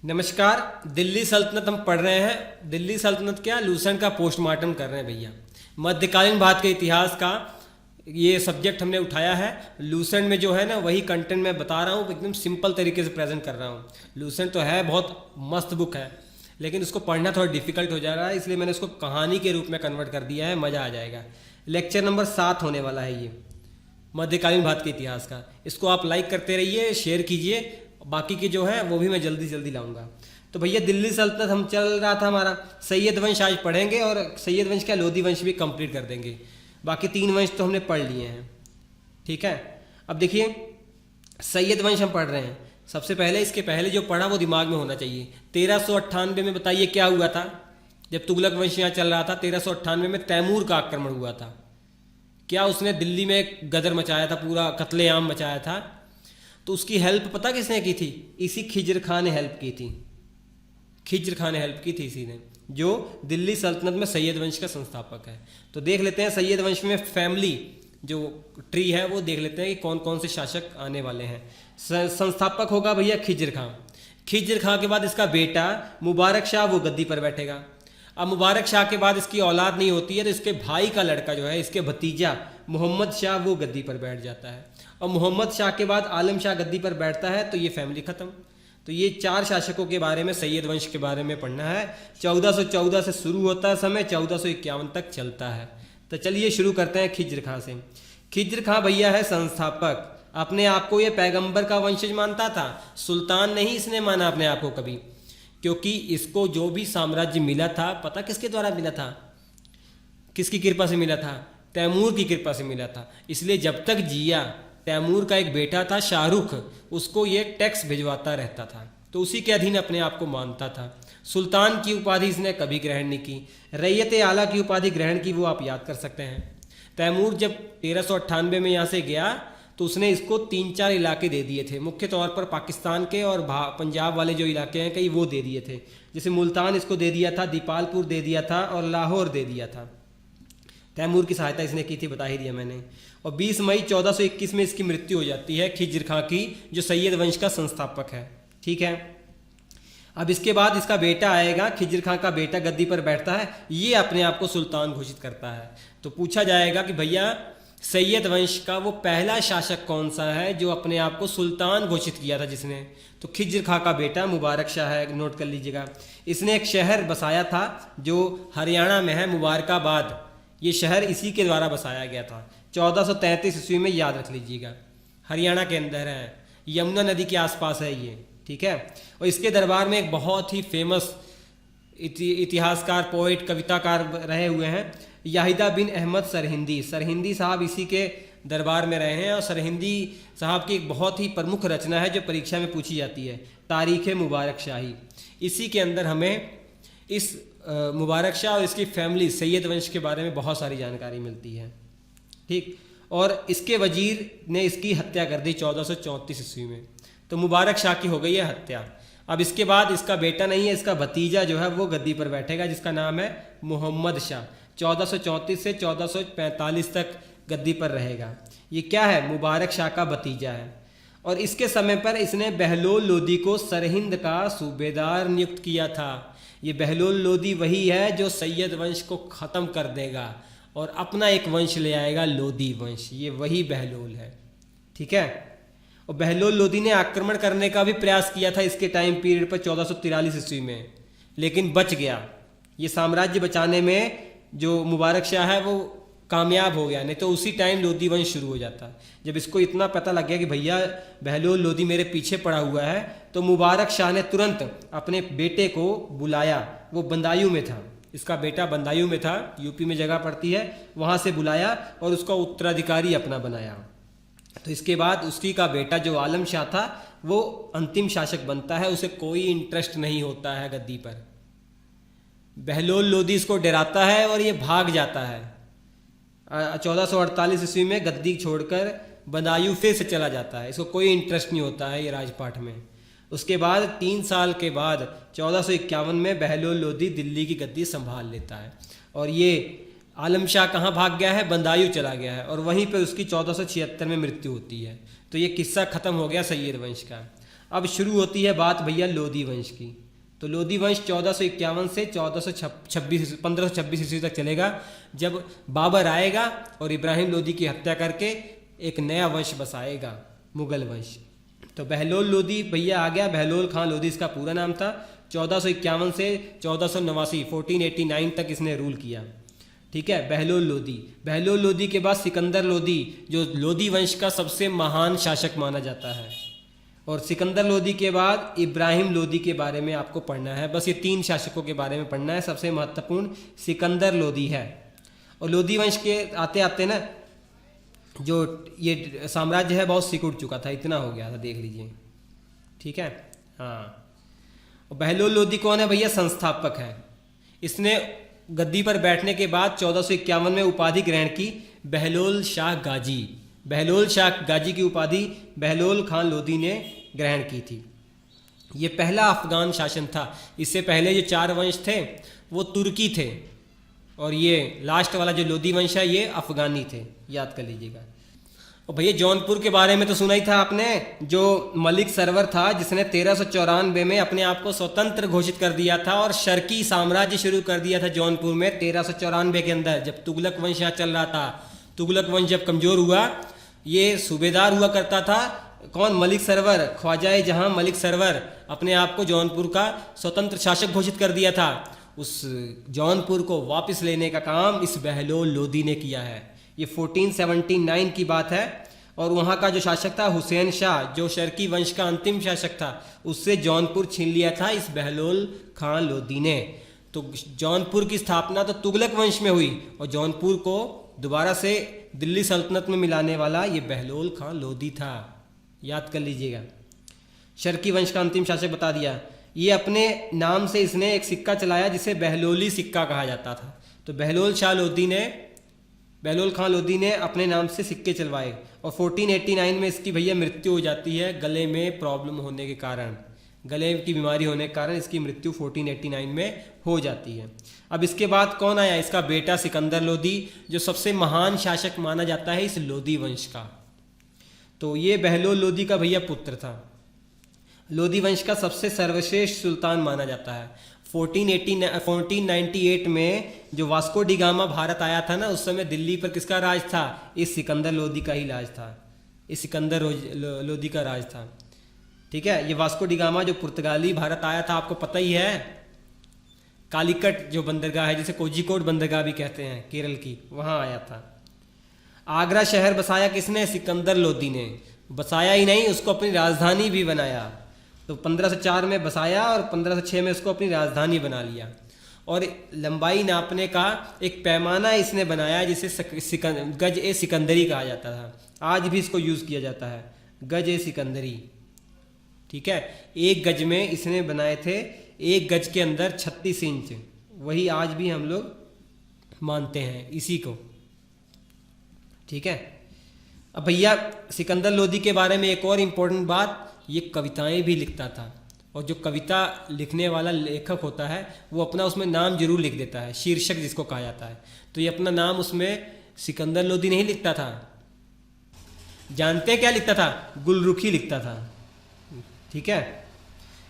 नमस्कार। दिल्ली सल्तनत हम पढ़ रहे हैं। दिल्ली सल्तनत क्या, लूसेंट का पोस्टमार्टम कर रहे हैं भैया। मध्यकालीन भारत के इतिहास का ये सब्जेक्ट हमने उठाया है। लूसेंट में जो है ना वही कंटेंट मैं बता रहा हूँ, एकदम सिंपल तरीके से प्रेजेंट कर रहा हूँ। लूसेंट तो है बहुत मस्त बुक है, लेकिन उसको पढ़ना थोड़ा डिफिकल्ट हो जा रहा है, इसलिए मैंने उसको कहानी के रूप में कन्वर्ट कर दिया है। मज़ा आ जाएगा। लेक्चर नंबर 7 होने वाला है ये मध्यकालीन भारत के इतिहास का। इसको आप लाइक करते रहिए, शेयर कीजिए। बाकी के जो है वो भी मैं जल्दी जल्दी लाऊंगा। तो भैया दिल्ली सल्तनत हम चल रहा था हमारा। सैयद वंश आज पढ़ेंगे और सैयद वंश क्या लोधी वंश भी कंप्लीट कर देंगे। बाकी 3 वंश तो हमने पढ़ लिए हैं, ठीक है। अब देखिए सैयद वंश हम पढ़ रहे हैं। सबसे पहले इसके पहले जो पढ़ा वो दिमाग में होना चाहिए। 1398 में बताइए क्या हुआ था जब तुगलक वंश यहाँ चल रहा था। 1398 में तैमूर का आक्रमण हुआ था। क्या उसने दिल्ली में एक गदर मचाया था, पूरा कत्लेआम मचाया था। तो उसकी हेल्प पता किसने की थी? इसी खिज्र खां ने हेल्प की थी। खिज्र खां ने हेल्प की थी इसी ने, जो दिल्ली सल्तनत में सैयद वंश का संस्थापक है। तो देख लेते हैं सैयद वंश में फैमिली जो ट्री है वो देख लेते हैं कि कौन कौन से शासक आने वाले हैं। संस्थापक होगा भैया खिज्र खां। खिज्र खां के बाद इसका बेटा मुबारक शाह वो गद्दी पर बैठेगा। अब मुबारक शाह के बाद इसकी औलाद नहीं होती है, तो इसके भाई का लड़का जो है, इसके भतीजा मोहम्मद शाह वो गद्दी पर बैठ जाता है। और मोहम्मद शाह के बाद आलम शाह गद्दी पर बैठता है, तो ये फैमिली खत्म। तो ये 4 शासकों के बारे में, सैयद वंश के बारे में पढ़ना है। 1414 से शुरू होता है समय, 1451 तक चलता है। तो चलिए शुरू करते हैं खिज्र खां से। खिज्र खां भैया है संस्थापक। अपने आप को ये पैगंबर का वंशज मानता था। सुल्तान नहीं इसने माना अपने आप को कभी, क्योंकि इसको जो भी साम्राज्य मिला था, पता किसके द्वारा मिला था? किसकी कृपा से मिला था? तैमूर की कृपा से मिला था। इसलिए जब तक जिया, तैमूर का एक बेटा था शाहरुख, उसको ये टैक्स भिजवाता रहता था, तो उसी के अधीन अपने आप को मानता था। सुल्तान की उपाधि इसने कभी ग्रहण नहीं की। रैयत आला की उपाधि ग्रहण की, वो आप याद कर सकते हैं। तैमूर जब 1398 में यहाँ से गया तो उसने इसको 3-4 इलाके दे दिए थे। मुख्य तौर पर पाकिस्तान के और पंजाब वाले जो इलाके हैं कई वो दे दिए थे। जैसे मुल्तान इसको दे दिया था, दीपालपुर दे दिया था और लाहौर दे दिया था। तैमूर की सहायता इसने की थी, बता ही दिया मैंने। और 20 मई 1421 में इसकी मृत्यु हो जाती है खिज्र खां की, जो सैयद वंश का संस्थापक है, ठीक है। अब इसके बाद इसका बेटा आएगा, खिज्र खां का बेटा गद्दी पर बैठता है। ये अपने आप को सुल्तान घोषित करता है। तो पूछा जाएगा कि भैया सैयद वंश का वो पहला शासक कौन सा है जो अपने आप को सुल्तान घोषित किया था जिसने? तो खिज्र खां का बेटा मुबारक शाह है, नोट कर लीजिएगा। इसने एक शहर बसाया था जो हरियाणा में है, मुबारकाबाद। ये शहर इसी के द्वारा बसाया गया था 1433 ईस्वी में, याद रख लीजिएगा। हरियाणा के अंदर है, यमुना नदी के आसपास है ये, ठीक है। और इसके दरबार में एक बहुत ही फेमस इतिहासकार, पोइट, कविताकार रहे हुए हैं याहिदा बिन अहमद सरहिंदी। सरहिंदी साहब इसी के दरबार में रहे हैं। और सरहिंदी साहब की एक बहुत ही प्रमुख रचना है जो परीक्षा में पूछी जाती है, तारीख़ मुबारक शाही। इसी के अंदर हमें इस मुबारक शाह और इसकी फैमिली सैयद वंश के बारे में बहुत सारी जानकारी मिलती है, ठीक। और इसके वजीर ने इसकी हत्या कर दी 1434 ईस्वी में। तो मुबारक शाह की हो गई है हत्या। अब इसके बाद इसका बेटा नहीं है, इसका भतीजा जो है वो गद्दी पर बैठेगा, जिसका नाम है मोहम्मद शाह। 1434 से 1445 तक गद्दी पर रहेगा। ये क्या है? मुबारक शाह का भतीजा है। और इसके समय पर इसने बहलोल लोदी को सरहिंद का सूबेदार नियुक्त किया था। ये बहलोल लोदी वही है जो सैयद वंश को ख़त्म कर देगा और अपना एक वंश ले आएगा, लोदी वंश। ये वही बहलोल है, ठीक है। और बहलोल लोदी ने आक्रमण करने का भी प्रयास किया था इसके टाइम पीरियड पर 1443 ईस्वी में, लेकिन बच गया। ये साम्राज्य बचाने में जो मुबारक शाह है वो कामयाब हो गया, नहीं तो उसी टाइम लोदी वंश शुरू हो जाता। जब इसको इतना पता लग गया कि भैया बहलोल लोदी मेरे पीछे पड़ा हुआ है, तो मुबारक शाह ने तुरंत अपने बेटे को बुलाया। वो बंदायूं में था, इसका बेटा बंदायूं में था, यूपी में जगह पड़ती है, वहाँ से बुलाया और उसका उत्तराधिकारी अपना बनाया। तो इसके बाद उसकी का बेटा जो आलम शाह था वो अंतिम शासक बनता है। उसे कोई इंटरेस्ट नहीं होता है गद्दी पर। बहलोल लोदी इसको डराता है और ये भाग जाता है। 1448 ईस्वी में गद्दी छोड़कर बदायूं फिर से चला जाता है। इसको कोई इंटरेस्ट नहीं होता है ये राजपाट में। उसके बाद 3 साल के बाद 1451 में बहलोल लोदी दिल्ली की गद्दी संभाल लेता है। और ये आलम शाह कहाँ भाग गया है? बदायूं चला गया है और वहीं पर उसकी 1476 में मृत्यु होती है। तो ये किस्सा खत्म हो गया सैयद वंश का। अब शुरू होती है बात भैया लोधी वंश की। तो लोधी वंश 1451 से 1526 ईस्वी तक चलेगा, जब बाबर आएगा और इब्राहिम लोधी की हत्या करके एक नया वंश बसाएगा, मुगल वंश। तो बहलोल लोधी भैया आ गया, बहलोल खां लोधी इसका पूरा नाम था। 1451 से 1489 1489 तक इसने रूल किया, ठीक है। बहलोल लोधी, बहलोल लोधी के बाद सिकंदर लोधी, जो लोधी वंश का सबसे महान शासक माना जाता है। और सिकंदर लोधी के बाद इब्राहिम लोधी के बारे में आपको पढ़ना है, बस ये 3 शासकों के बारे में पढ़ना है। सबसे महत्वपूर्ण सिकंदर लोधी है। और लोधी वंश के आते आते ना जो ये साम्राज्य है बहुत सिकुड़ चुका था, इतना हो गया था, देख लीजिए, ठीक है। हाँ, और बहलोल लोधी कौन है भैया? संस्थापक है। इसने गद्दी पर बैठने के बाद 1451 में उपाधि ग्रहण की, बहलोल शाह गाजी। बहलोल शाह गाजी की उपाधि बहलोल खान लोधी ने ग्रहण की थी। ये पहला अफगान शासन था। इससे पहले जो 4 वंश थे वो तुर्की थे, और ये लास्ट वाला जो लोधी वंश है ये अफगानी थे, याद कर लीजिएगा। और भैया जौनपुर के बारे में तो सुना ही था आपने, जो मलिक सरवर था जिसने 1394 में अपने आप को स्वतंत्र घोषित कर दिया था और शर्की साम्राज्य शुरू कर दिया था जौनपुर में 1394 के अंदर, जब तुगलक वंश यहाँ चल रहा था। तुगलक वंश जब कमजोर हुआ, ये सूबेदार हुआ करता था कौन? मलिक सरवर, ख्वाजा जहां मलिक सरवर अपने आप को जौनपुर का स्वतंत्र शासक घोषित कर दिया था। उस जौनपुर को वापस लेने का काम इस बहलोल लोधी ने किया है। ये 1479 की बात है। और वहाँ का जो शासक था हुसैन शाह, जो शर्की वंश का अंतिम शासक था, उससे जौनपुर छीन लिया था इस बहलोल खान लोधी ने। तो जौनपुर की स्थापना तो तुगलक वंश में हुई, और जौनपुर को दोबारा से दिल्ली सल्तनत में मिलाने वाला ये बहलोल खान लोधी था, याद कर लीजिएगा। शर्की वंश का अंतिम शासक बता दिया। ये अपने नाम से इसने एक सिक्का चलाया जिसे बहलोली सिक्का कहा जाता था। तो बहलोल खान लोधी ने अपने नाम से सिक्के चलवाए, और 1489 में इसकी भैया मृत्यु हो जाती है, गले में प्रॉब्लम होने के कारण, गले की बीमारी होने के कारण इसकी मृत्यु 1489 में हो जाती है। अब इसके बाद कौन आया? इसका बेटा सिकंदर लोधी, जो सबसे महान शासक माना जाता है इस लोधी वंश का। तो ये बहलोल लोधी का भैया पुत्र था। लोधी वंश का सबसे सर्वश्रेष्ठ सुल्तान माना जाता है। 1498 में जो वास्को डी गामा भारत आया था ना, उस समय दिल्ली पर किसका राज था? इस सिकंदर लोधी का ही राज था। इस सिकंदर लोधी का राज था, ठीक है। ये वास्को डी गामा जो पुर्तगाली भारत आया था, आपको पता ही है। कालीकट जो बंदरगाह है, जिसे कोझिकोड बंदरगाह भी कहते हैं, केरल की, वहाँ आया था। आगरा शहर बसाया किसने? सिकंदर लोधी ने। बसाया ही नहीं, उसको अपनी राजधानी भी बनाया। तो 1504 में बसाया और 1506 में उसको अपनी राजधानी बना लिया। और लंबाई नापने का एक पैमाना इसने बनाया जिसे गज ए सिकंदरी कहा जाता था। आज भी इसको यूज़ किया जाता है, गज ए सिकंदरी, ठीक है। 1 गज में इसने बनाए थे, 1 गज के अंदर 36 इंच, वही आज भी हम लोग मानते हैं इसी को, ठीक है। अब भैया सिकंदर लोधी के बारे में एक और इम्पोर्टेंट बात, ये कविताएं भी लिखता था। और जो कविता लिखने वाला लेखक होता है वो अपना उसमें नाम जरूर लिख देता है, शीर्षक जिसको कहा जाता है। तो ये अपना नाम उसमें सिकंदर लोधी नहीं लिखता था, जानते हैं क्या लिखता था? गुलरुखी लिखता था, ठीक है।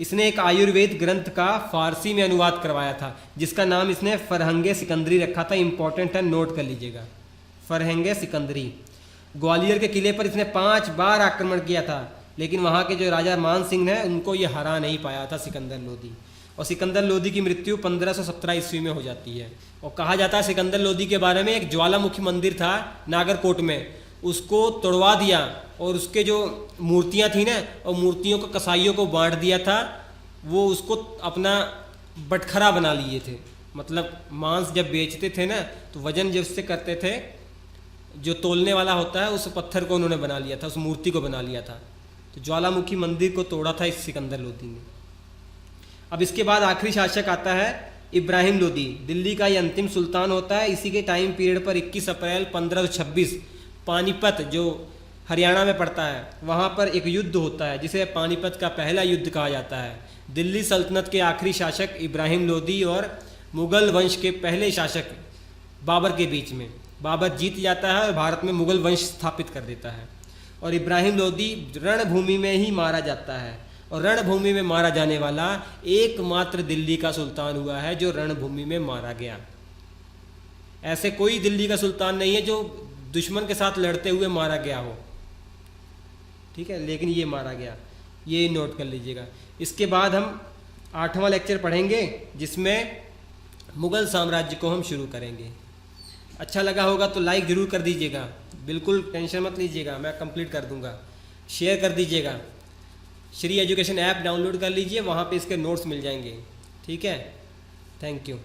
इसने एक आयुर्वेद ग्रंथ का फारसी में अनुवाद करवाया था, जिसका नाम इसने फरहंगे सिकंदरी रखा था। इंपॉर्टेंट है, नोट कर लीजिएगा, फरहंगे सिकंदरी। ग्वालियर के किले पर इसने 5 बार आक्रमण किया था, लेकिन वहाँ के जो राजा मान सिंह हैं उनको ये हरा नहीं पाया था सिकंदर लोधी। और सिकंदर लोधी की मृत्यु 1517 ईस्वी में हो जाती है। और कहा जाता है सिकंदर लोधी के बारे में, एक ज्वालामुखी मंदिर था नागरकोट में, उसको तोड़वा दिया और उसके जो मूर्तियाँ थी ना, और मूर्तियों को कसाईयों को बांट दिया था। वो उसको अपना बटखरा बना लिए थे, मतलब मांस जब बेचते थे ना तो वजन जिससे करते थे, जो तोलने वाला होता है, उस पत्थर को उन्होंने बना लिया था, उस मूर्ति को बना लिया था। तो ज्वालामुखी मंदिर को तोड़ा था इस सिकंदर लोधी ने। अब इसके बाद आखिरी शासक आता है इब्राहिम लोधी। दिल्ली का ये अंतिम सुल्तान होता है। इसी के टाइम पीरियड पर 21 अप्रैल 1526 पानीपत, जो हरियाणा में पड़ता है, वहाँ पर एक युद्ध होता है जिसे पानीपत का पहला युद्ध कहा जाता है। दिल्ली सल्तनत के आखिरी शासक इब्राहिम लोधी और मुगल वंश के पहले शासक बाबर के बीच में। बाबर जीत जाता है और भारत में मुगल वंश स्थापित कर देता है। और इब्राहिम लोधी रणभूमि में ही मारा जाता है। और रणभूमि में मारा जाने वाला एकमात्र दिल्ली का सुल्तान हुआ है जो रणभूमि में मारा गया। ऐसे कोई दिल्ली का सुल्तान नहीं है जो दुश्मन के साथ लड़ते हुए मारा गया हो, ठीक है, लेकिन ये मारा गया, ये नोट कर लीजिएगा। इसके बाद हम 8वां लेक्चर पढ़ेंगे जिसमें मुग़ल साम्राज्य को हम शुरू करेंगे। अच्छा लगा होगा तो लाइक ज़रूर कर दीजिएगा, बिल्कुल टेंशन मत लीजिएगा, मैं कंप्लीट कर दूंगा। शेयर कर दीजिएगा, श्री एजुकेशन ऐप डाउनलोड कर लीजिए, वहाँ पे इसके नोट्स मिल जाएंगे, ठीक है। Thank you.